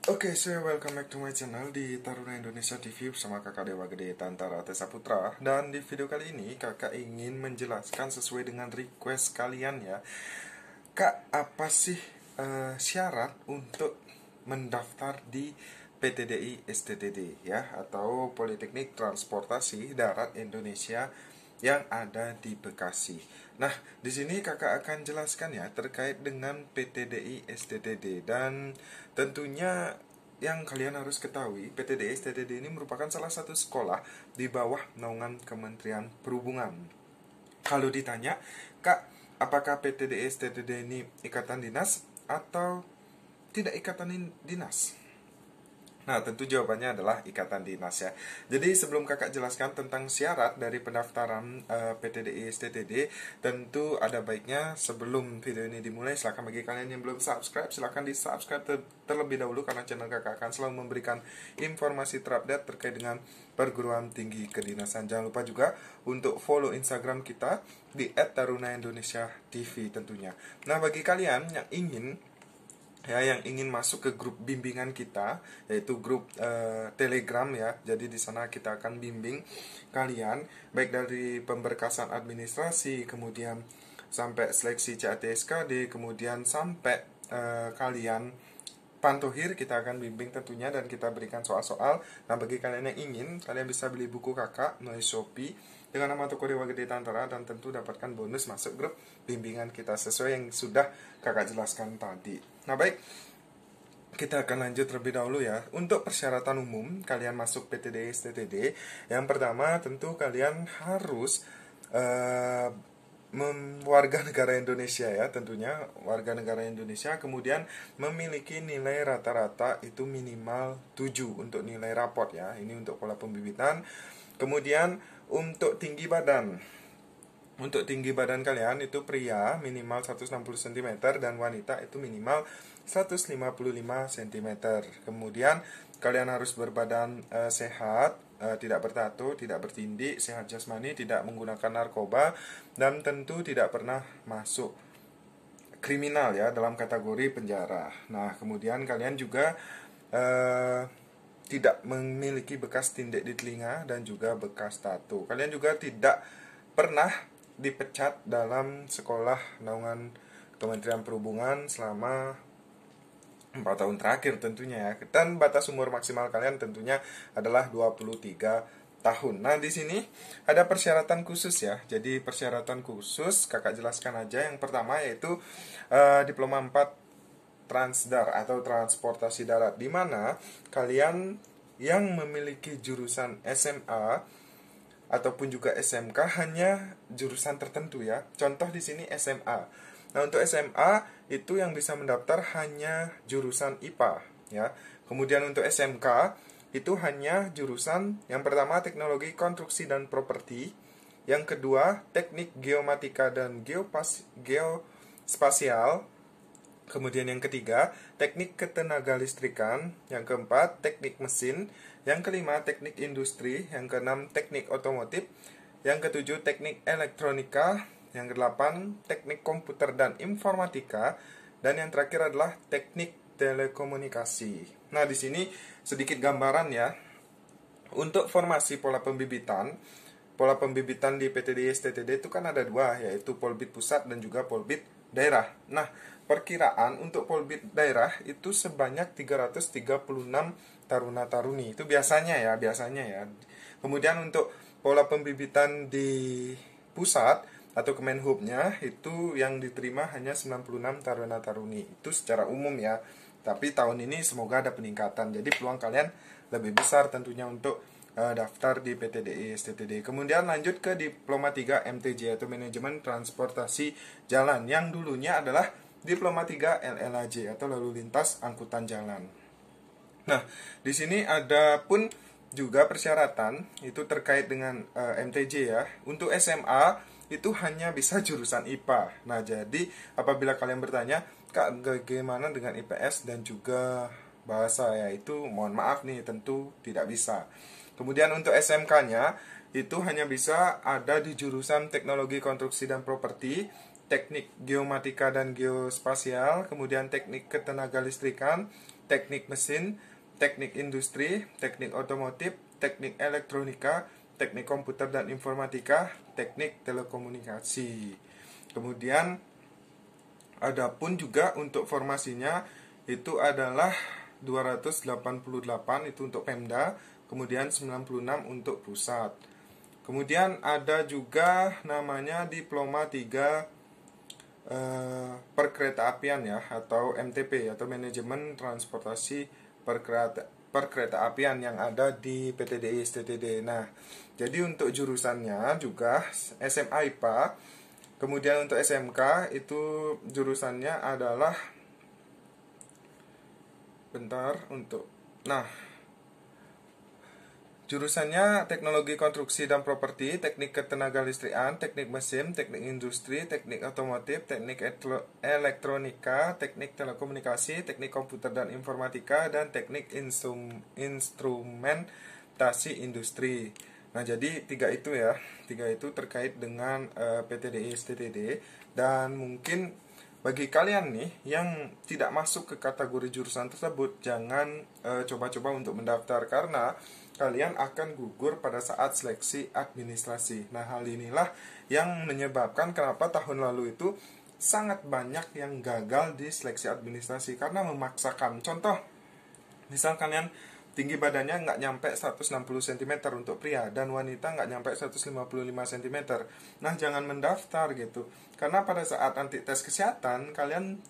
Oke, so welcome back to my channel di Taruna Indonesia TV bersama kakak Dewa Gede Tantara Tessa Putra. Dan di video kali ini kakak ingin menjelaskan sesuai dengan request kalian ya. Kak, apa sih syarat untuk mendaftar di PTDI STTD ya, atau Politeknik Transportasi Darat Indonesia yang ada di Bekasi. Nah, di sini kakak akan jelaskan ya terkait dengan PTDI STTD, dan tentunya yang kalian harus ketahui, PTDI STTD ini merupakan salah satu sekolah di bawah naungan Kementerian Perhubungan. Kalau ditanya, Kak, apakah PTDI STTD ini ikatan dinas atau tidak ikatan dinas? Nah, tentu jawabannya adalah ikatan dinas ya. Jadi sebelum kakak jelaskan tentang syarat dari pendaftaran PTDI STTD, tentu ada baiknya sebelum video ini dimulai, silakan bagi kalian yang belum subscribe, silakan di subscribe terlebih dahulu, karena channel kakak akan selalu memberikan informasi terupdate terkait dengan perguruan tinggi kedinasan. Jangan lupa juga untuk follow Instagram kita di @tarunaindonesia.tv tentunya. Nah, bagi kalian yang ingin masuk ke grup bimbingan kita, yaitu grup Telegram ya. Jadi di sana kita akan bimbing kalian baik dari pemberkasan administrasi, kemudian sampai seleksi CATSKD, kemudian sampai kalian Pantohir kita akan bimbing tentunya, dan kita berikan soal-soal. Nah, bagi kalian yang ingin, kalian bisa beli buku kakak melalui Shopee dengan nama Toko Dewa Gede Tantara, dan tentu dapatkan bonus masuk grup bimbingan kita sesuai yang sudah kakak jelaskan tadi. Nah, baik, kita akan lanjut terlebih dahulu ya. Untuk persyaratan umum kalian masuk PTDI STTD, yang pertama tentu kalian harus warga negara Indonesia ya, tentunya warga negara Indonesia, kemudian memiliki nilai rata-rata itu minimal 7 untuk nilai raport ya. Ini untuk pola pembibitan. Kemudian untuk tinggi badan, kalian itu pria minimal 160 cm dan wanita itu minimal 155 cm. Kemudian kalian harus berbadan sehat, tidak bertato, tidak bertindih, sehat jasmani, tidak menggunakan narkoba, dan tentu tidak pernah masuk kriminal ya dalam kategori penjara. Nah, kemudian kalian juga tidak memiliki bekas tindik di telinga dan juga bekas tato. Kalian juga tidak pernah dipecat dalam sekolah naungan Kementerian Perhubungan selama 4 tahun terakhir tentunya ya. Dan batas umur maksimal kalian tentunya adalah 23 tahun. Nah, di sini ada persyaratan khusus ya. Jadi persyaratan khusus kakak jelaskan aja. Yang pertama yaitu diploma 4 Transdar atau transportasi darat, di mana kalian yang memiliki jurusan SMA ataupun juga SMK hanya jurusan tertentu ya. Contoh di sini SMA. Nah, untuk SMA itu yang bisa mendaftar hanya jurusan IPA ya. Kemudian untuk SMK itu hanya jurusan yang pertama teknologi konstruksi dan properti, yang kedua teknik geomatika dan geospasial, kemudian yang ketiga teknik ketenagalistrikan, yang keempat teknik mesin, yang kelima teknik industri, yang keenam teknik otomotif, yang ketujuh teknik elektronika, yang kedelapan teknik komputer dan informatika, dan yang terakhir adalah teknik telekomunikasi. Nah, di sini sedikit gambaran ya. Untuk formasi pola pembibitan di PTDI STTD itu kan ada dua, yaitu Polbid pusat dan juga Polbid daerah. Nah, perkiraan untuk Polbid daerah itu sebanyak 336 taruna-taruni. Itu biasanya ya. Kemudian untuk pola pembibitan di pusat atau Kemenhubnya itu yang diterima hanya 96 taruna-taruni. Itu secara umum ya. Tapi tahun ini semoga ada peningkatan. Jadi peluang kalian lebih besar tentunya untuk daftar di PTDI STTD. Kemudian lanjut ke Diploma 3 MTJ atau Manajemen Transportasi Jalan, yang dulunya adalah Diploma 3 LLAJ atau Lalu Lintas Angkutan Jalan. Nah, di sini ada pun juga persyaratan itu terkait dengan MTJ ya. Untuk SMA itu hanya bisa jurusan IPA. Nah, jadi apabila kalian bertanya, Kak, bagaimana dengan IPS dan juga bahasa ya, itu mohon maaf nih, tentu tidak bisa. Kemudian untuk SMK-nya itu hanya bisa ada di jurusan teknologi konstruksi dan properti, teknik geomatika dan geospasial, kemudian teknik ketenagalistrikan, teknik mesin, teknik industri, teknik otomotif, teknik elektronika, teknik komputer dan informatika, teknik telekomunikasi. Kemudian adapun juga untuk formasinya itu adalah 288 itu untuk Pemda, kemudian 96 untuk pusat. Kemudian ada juga namanya diploma 3 perkeretaapian ya, atau MTP atau manajemen transportasi perkeretaapian yang ada di PTDI STTD. Nah, jadi untuk jurusannya juga SMA IPA. Kemudian untuk SMK itu jurusannya adalah jurusannya teknologi konstruksi dan properti, teknik ketenagalistrikan, teknik mesin, teknik industri, teknik otomotif, teknik elektronika, teknik telekomunikasi, teknik komputer dan informatika, dan teknik instrumentasi industri. Nah, jadi tiga itu terkait dengan PTDI STTD. Dan mungkin bagi kalian nih yang tidak masuk ke kategori jurusan tersebut, jangan coba-coba untuk mendaftar, karena kalian akan gugur pada saat seleksi administrasi. Nah, hal inilah yang menyebabkan kenapa tahun lalu itu sangat banyak yang gagal di seleksi administrasi, karena memaksakan. Contoh, misal kalian tinggi badannya nggak nyampe 160 cm untuk pria, dan wanita nggak nyampe 155 cm. Nah, jangan mendaftar gitu. Karena pada saat nanti tes kesehatan, kalian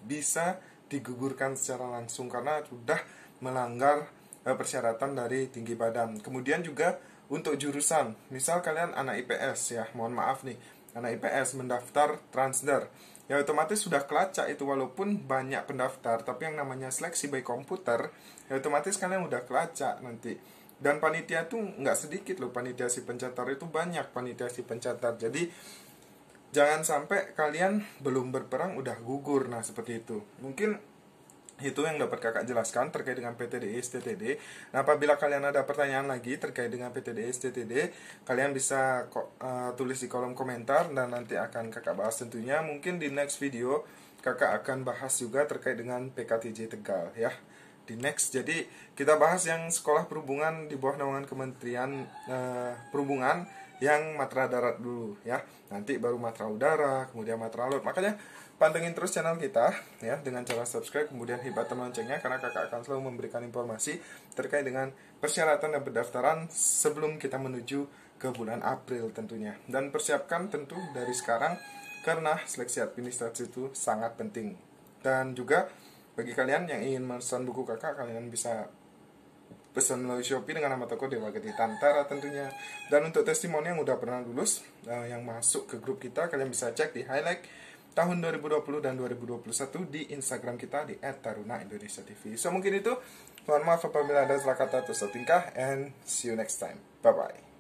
bisa digugurkan secara langsung karena sudah melanggar persyaratan dari tinggi badan. Kemudian juga untuk jurusan, misal kalian anak IPS ya, mohon maaf nih, anak IPS mendaftar transder, ya otomatis sudah kelacak itu, walaupun banyak pendaftar, tapi yang namanya seleksi by komputer, ya otomatis kalian udah kelacak nanti. Dan panitia tuh nggak sedikit loh, panitia si pencatat itu banyak panitia si pencatat. Jadi jangan sampai kalian belum berperang udah gugur. Nah, seperti itu. Mungkin itu yang dapat kakak jelaskan terkait dengan PTDI STTD. Nah, apabila kalian ada pertanyaan lagi terkait dengan PTDI STTD, kalian bisa tulis di kolom komentar, dan nanti akan kakak bahas tentunya. Mungkin di next video kakak akan bahas juga terkait dengan PKTJ Tegal ya. Di next, jadi kita bahas yang sekolah perhubungan di bawah naungan Kementerian Perhubungan yang matra darat dulu ya. Nanti baru matra udara, kemudian matra laut. Makanya pantengin terus channel kita ya dengan cara subscribe, kemudian hidupkan loncengnya, karena kakak akan selalu memberikan informasi terkait dengan persyaratan dan pendaftaran sebelum kita menuju ke bulan April tentunya. Dan persiapkan tentu dari sekarang, karena seleksi administrasi itu sangat penting. Dan juga bagi kalian yang ingin memesan buku kakak, kalian bisa pesan melalui Shopee dengan nama toko Dewa Gede Tantara tentunya. Dan untuk testimoni yang udah pernah lulus, yang masuk ke grup kita, kalian bisa cek di highlight tahun 2020 dan 2021 di Instagram kita di @tarunaindonesiatv. So, mungkin itu. Mohon maaf apabila ada salah kata atau salah tingkah, and see you next time. Bye-bye.